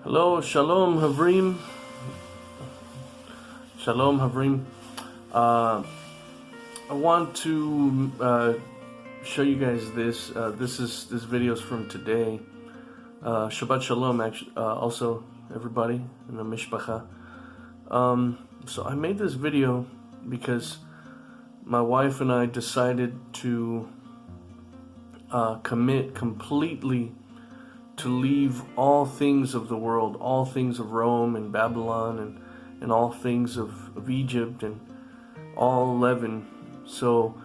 Hello, Shalom Havrim. Shalom Havrim. I want to show you guys this. This video is from today. Shabbat Shalom, actually, also everybody in the Mishpacha. So I made this video because my wife and I decided to commit completely to leave all things of the world, all things of Rome and Babylon and all things of Egypt and all leaven. So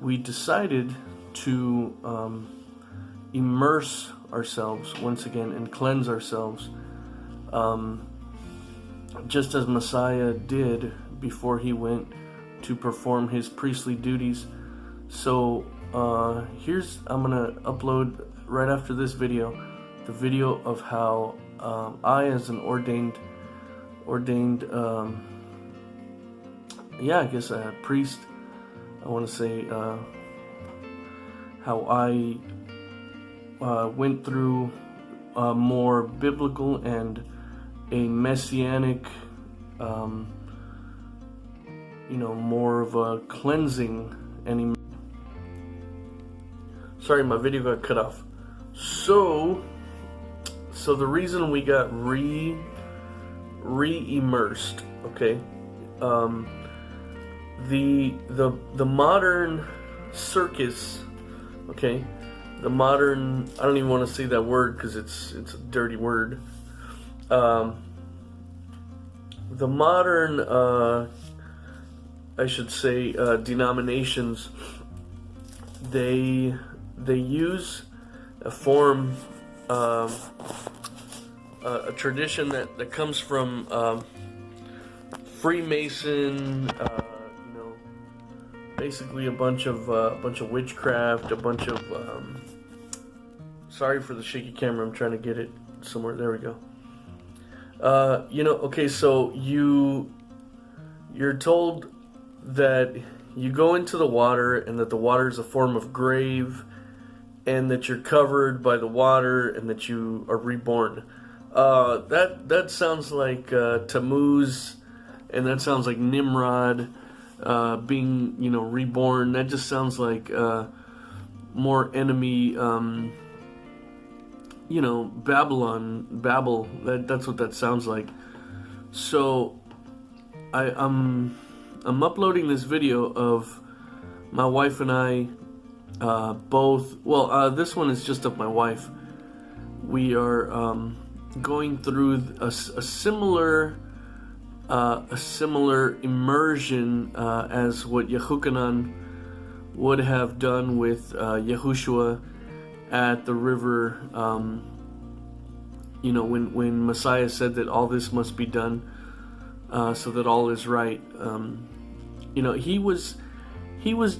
we decided to immerse ourselves once again and cleanse ourselves, just as Messiah did before he went to perform his priestly duties. So I'm gonna upload right after this video the video of how I, as an ordained I guess a priest, I want to say how I went through a more biblical and a Messianic, more of a cleansing. And sorry, my video got cut off. So the reason we got re-immersed, okay, the modern circus, okay, the modern, I don't even want to say that word because it's a dirty word. The modern, I should say, denominations, they use a form, a tradition that comes from Freemason, basically a bunch of witchcraft, a bunch of sorry for the shaky camera, I'm trying to get it somewhere. There we go. Okay, so you're told that you go into the water and that the water is a form of grave, and that you're covered by the water, and that you are reborn. That sounds like Tammuz, and that sounds like Nimrod being, reborn. That just sounds like more enemy, Babel. That's what that sounds like. So I'm uploading this video of my wife and I. This one is just of my wife. We are going through a similar immersion as what Yachuchannon would have done with Yahushua at the river. When Messiah said that all this must be done so that all is right. He was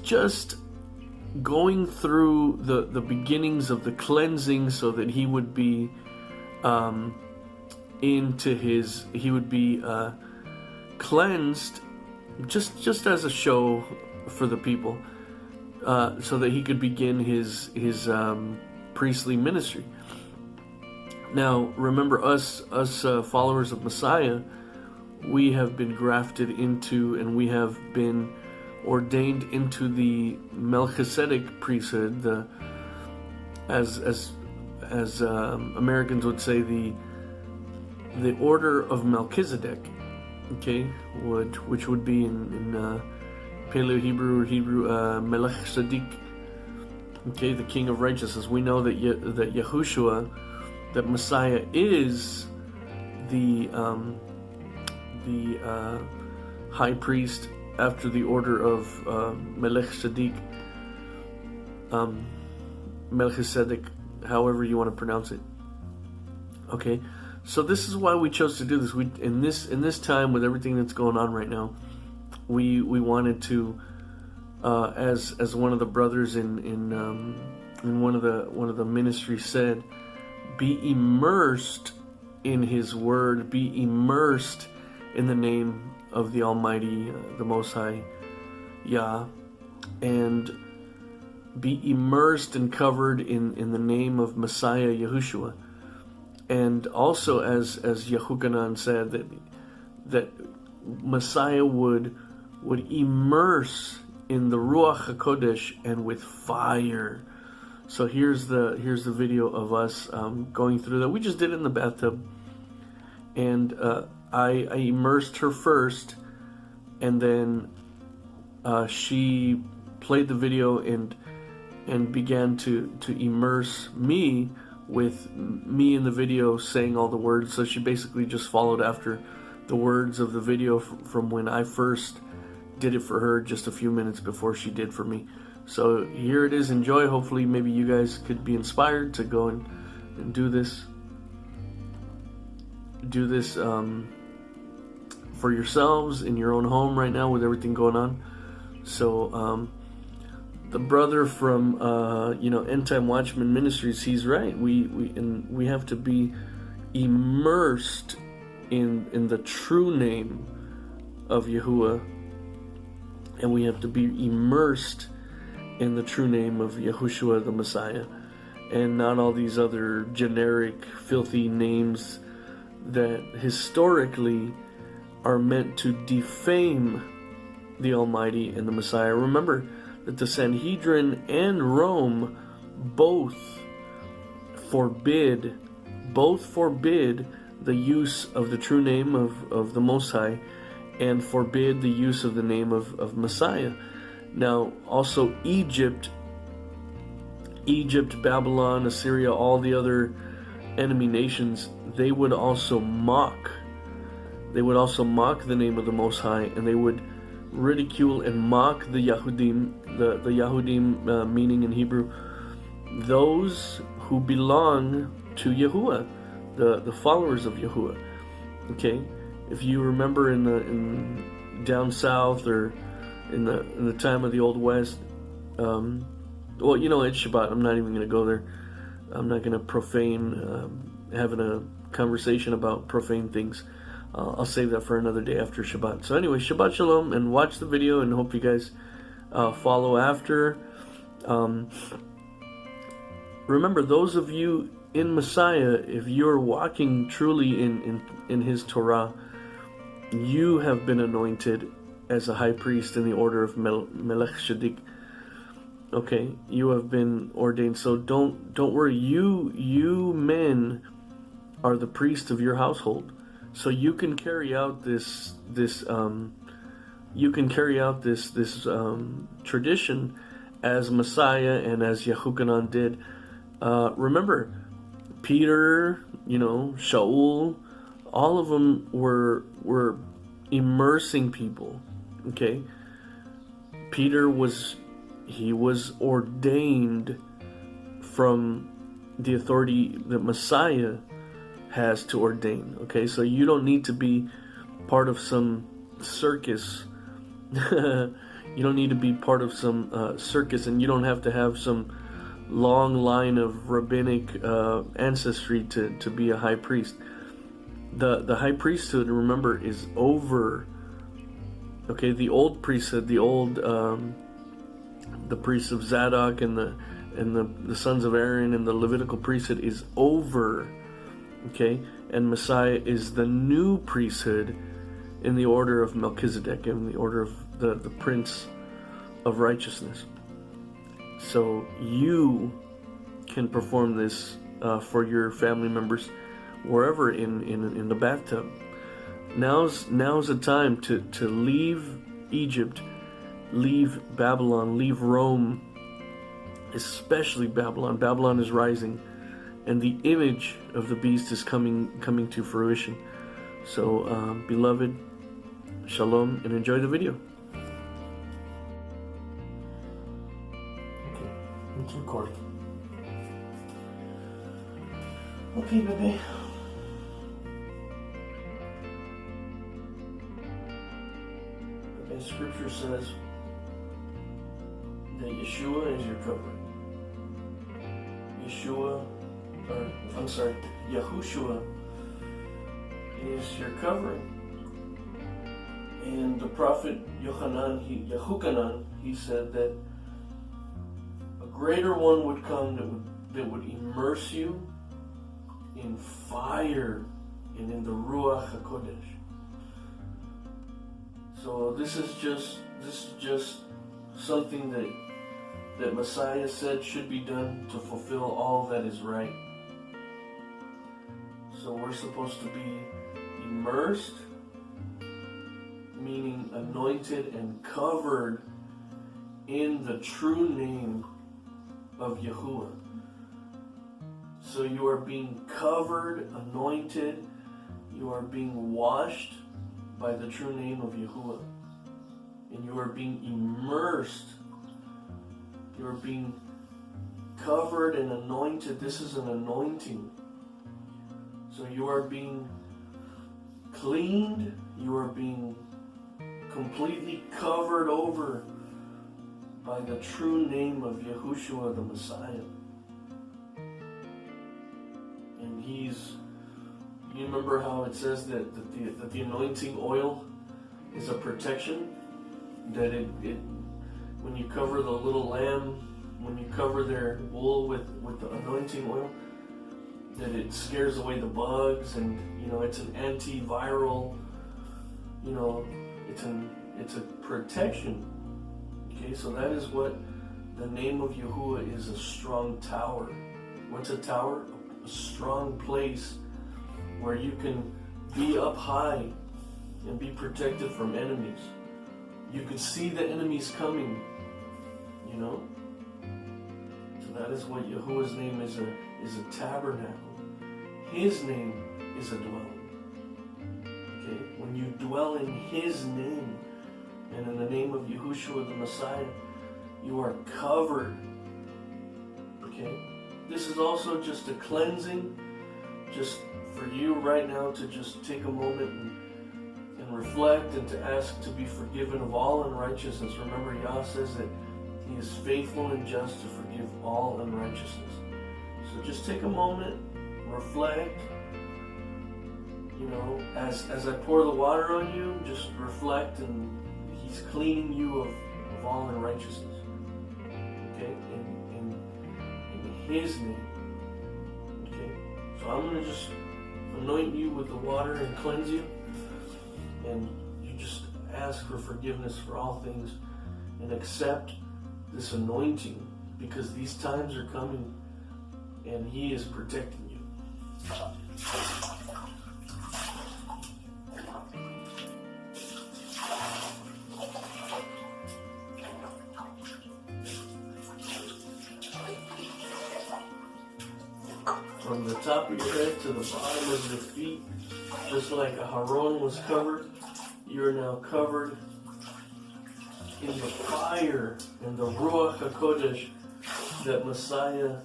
just going through the beginnings of the cleansing so that he would be cleansed just as a show for the people, so that he could begin his priestly ministry. Now remember, us followers of Messiah, we have been grafted into, and we have been ordained into the Melchizedek priesthood, as Americans would say, the order of Melchizedek, okay, which would be in Paleo Hebrew or Hebrew Melech Tzedek, okay, the King of Righteousness. We know that that Yahushua, that Messiah, is the high priest after the order of Melech Tzedek, Melchizedek, however you want to pronounce it. Okay, so this is why we chose to do this. In this time, with everything that's going on right now, we wanted to, as one of the brothers in one of the ministries said, be immersed in His Word, be immersed in the name of the Almighty, the Most High, Yah, and be immersed and covered in the name of Messiah Yahushua. And also, as Yachuchannon said, that Messiah would immerse in the Ruach HaKodesh and with fire. So here's the video of us going through that. We just did it in the bathtub, and I immersed her first, and then she played the video and began to immerse me with me in the video saying all the words. So she basically just followed after the words of the video from when I first did it for her just a few minutes before she did for me. So here it is. Enjoy. Hopefully maybe you guys could be inspired to go and do this for yourselves in your own home right now with everything going on. So the brother from End Time Watchman Ministries, he's right. We have to be immersed in the true name of Yahuwah, and we have to be immersed in the true name of Yahushua the Messiah, and not all these other generic filthy names that historically are meant to defame the Almighty and the Messiah. Remember that the Sanhedrin and Rome both forbid the use of the true name of the Most High, and forbid the use of the name of Messiah. Now, also Egypt, Babylon, Assyria, all the other enemy nations, they would also mock the name of the Most High, and they would ridicule and mock the Yahudim, the Yahudim meaning in Hebrew, those who belong to Yahuwah, the followers of Yahuwah. Okay, if you remember in down south or in the time of the Old West, it's Shabbat. I'm not even going to go there. I'm not going to profane having a conversation about profane things. I'll save that for another day after Shabbat. So anyway, Shabbat Shalom, and watch the video, and hope you guys follow after. Remember, those of you in Messiah, if you're walking truly in His Torah, you have been anointed as a high priest in the order of Melech Shadik. Okay, you have been ordained. So don't worry. You men are the priest of your household. So you can carry out this tradition as Messiah and as Yachuchannon did. Remember, Peter, Shaul, all of them were immersing people. Okay, Peter was ordained from the authority that Messiah has to ordain. Okay, so you don't need to be part of some circus. You don't need to be part of some circus, and you don't have to have some long line of rabbinic ancestry to be a high priest. The high priesthood, remember, is over. Okay, the old priesthood, the priests of Zadok and the sons of Aaron and the Levitical priesthood is over. Okay, and Messiah is the new priesthood in the order of Melchizedek, in the order of the Prince of Righteousness. So you can perform this for your family members wherever in the bathtub. Now's the time to leave Egypt, leave Babylon, leave Rome, especially Babylon. Babylon is rising, and the image of the beast is coming to fruition. So, beloved, shalom, and enjoy the video. Okay, it's recording. Okay, baby. And Scripture says that Yeshua is your covering. Yahushua is your covering. And the prophet Yachuchannon, he said that a greater one would come that would immerse you in fire and in the Ruach HaKodesh. So this is just something that Messiah said should be done to fulfill all that is right. So we're supposed to be immersed, meaning anointed and covered in the true name of Yahuwah. So you are being covered, anointed, you are being washed by the true name of Yahuwah. And you are being immersed. You are being covered and anointed. This is an anointing. So you are being cleaned. You are being completely covered over by the true name of Yahushua the Messiah. And you remember how it says that the anointing oil is a protection? That when you cover the little lamb, when you cover their wool with the anointing oil, that it scares away the bugs, and it's an antiviral, it's a protection. Okay, so that is what the name of Yahuwah is, a strong tower. What's a tower? A strong place where you can be up high and be protected from enemies. You can see the enemies coming, So that is what Yahuwah's name is, a tabernacle. His name is a dwelling. Okay? When you dwell in His name and in the name of Yahushua the Messiah, you are covered. Okay? This is also just a cleansing, just for you right now to just take a moment and reflect and to ask to be forgiven of all unrighteousness. Remember, Yah says that He is faithful and just to forgive all unrighteousness. So just take a moment, reflect. As I pour the water on you, just reflect, and He's cleaning you of all unrighteousness. Okay? In His name. Okay? So I'm going to just anoint you with the water and cleanse you. And you just ask for forgiveness for all things and accept this anointing, because these times are coming and He is protecting you. From the top of your head to the bottom of your feet, just like Aharon was covered, you are now covered in the fire and the Ruach HaKodesh that Messiah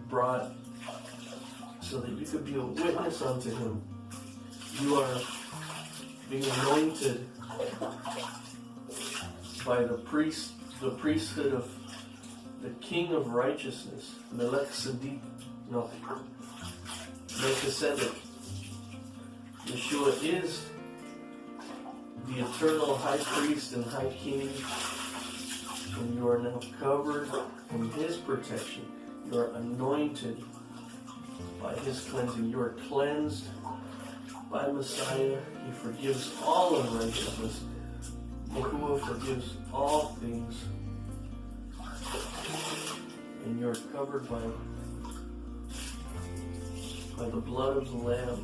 brought so that you could be a witness unto Him. You are being anointed by the priesthood of the King of Righteousness, Melchizedek. Yeshua is the eternal high priest and high king, and you are now covered in His protection. You are anointed by His cleansing. You are cleansed by Messiah. He forgives all unrighteousness. Yahuwah forgives all things, and you are covered by the blood of the Lamb.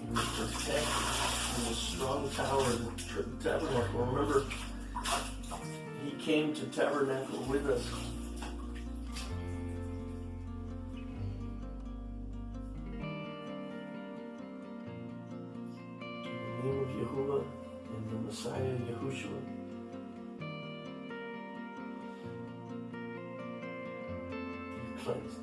And you're protected in the strong tower of the tabernacle. Remember, He came to tabernacle with us. In the name of Yahuwah and the Messiah Yahushua, you're cleansed.